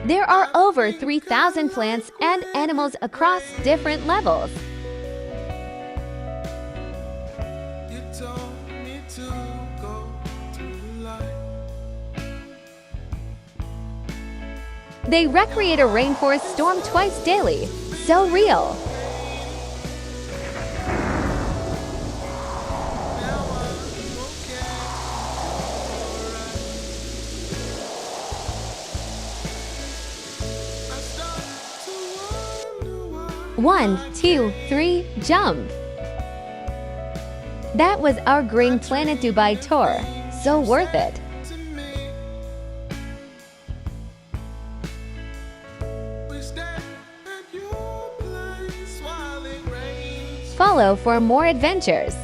There are over 3,000 plants and animals across different levels. You told me to go to the light. They recreate a rainforest storm twice daily. So real. Now I'm okay. I start to wonder why. 1, 2, 3, jump! That was our Green Planet Dubai tour. So worth it. To me, we stay at your place while it rains. Follow for more adventures.